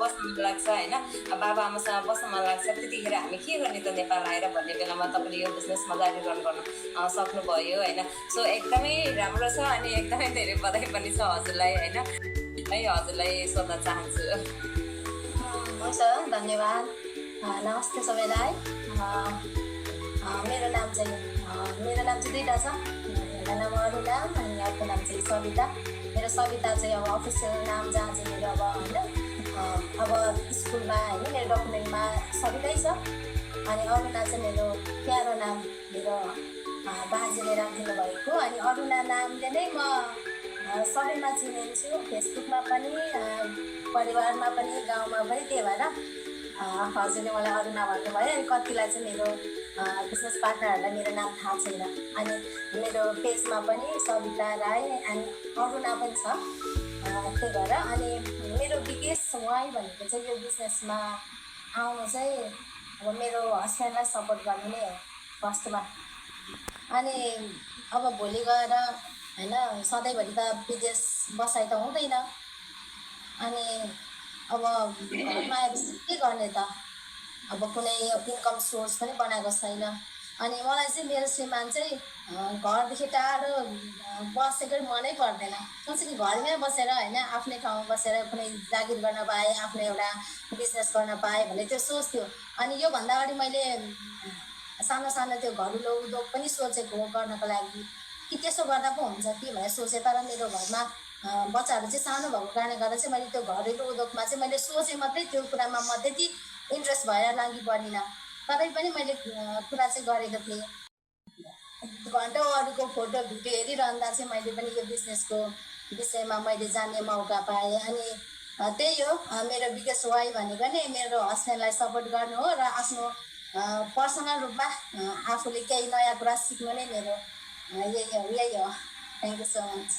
बस्न मन लाग्छ होइन, बाबा आमासँग बस्न मन लाग्छ, त्यतिखेर हामी के गर्ने त नेपाल आएर भन्ने बेलामा तपाईँले यो बिजनेसमा जारी रन गर्न सक्नुभयो होइन। सो एकदमै राम्रो छ अनि एकदमै धेरै बधाई पनि छ हजुरलाई होइन। है हजुरलाई सोध्न चाहन्छु। हुन्छ, धन्यवाद। नमस्ते सबैलाई। मेरो नाम चाहिँ दुईवटा छ। एउटा नाम अरुणा अनि अर्को नाम चाहिँ सविता। मेरो सविता चाहिँ अब अफिसियल नाम जहाँ चाहिँ मेरो अब होइन अब स्कुलमा होइन मेरो डकुमेन्टमा सवितै छ। अनि अरुणा चाहिँ मेरो प्यारो नाम, मेरो बाजेले राखिदिनु भएको। अनि अरुणा नामले नै म सबैमा चिनिन्छु, फेसबुकमा पनि, परिवारमा पनि, गाउँमा पनि। त्यही भएर हजुरले मलाई अरुणा भन्नुभयो। अनि कतिलाई चाहिँ मेरो बिजनेस पार्टनरहरूलाई मेरो नाम थाहा छैन। अनि मेरो पेजमा पनि सविता राई एन्ड अरुणा पनि छ। त्यही भएर अनि मेरो बिगेस्ट वाइ भनेको चाहिँ यो बिजनेसमा आउनु चाहिँ अब मेरो हस्बेन्डलाई सपोर्ट गर्नु नै हो फर्स्टमा। अनि अब भोलि गएर होइन सधैँभरि त विदेश बसाइ त हुँदैन। अनि अब घरमा आएपछि के गर्ने त, अब कुनै इन्कम सोर्स पनि बनाएको छैन। अनि मलाई चाहिँ मेरो श्रीमान चाहिँ घरदेखि टाढो बसेको मनै पर्दैन। हुन्छ कि घरमै बसेर होइन आफ्नै ठाउँमा बसेर कुनै जागिर गर्न पाएँ, आफ्नो एउटा बिजनेस गर्न पाएँ भन्ने त्यो सोच्थ्यो। अनि योभन्दा अगाडि मैले सानो सानो त्यो घरेलु उद्योग पनि सोचेको हो गर्नको लागि, कि त्यसो गर्दा पो हुन्छ कि भनेर सोचेँ। तर मेरो घरमा बच्चाहरू चाहिँ सानो भएको कारणले गर्दा चाहिँ मैले त्यो घरेलु उद्योगमा चाहिँ मैले सोचेँ मात्रै, त्यो कुरामा म त्यति इन्ट्रेस्ट भएर लागि पर्दिनँ। तरै पनि मैले कुरा चाहिँ गरेको थिएँ। घन्टौँ अरूको फोटो भिडियो हेरिरहँदा चाहिँ मैले पनि यो बिजनेसको विषयमा मैले जान्ने मौका पाएँ। अनि त्यही हो मेरो बिगेस्ट वाइ भनेको नै मेरो हस्बेन्डलाई सपोर्ट गर्नु हो र आफ्नो पर्सनल रूपमा आफूले केही नयाँ कुरा सिक्नु नै मेरो यही हो। Thank you so much.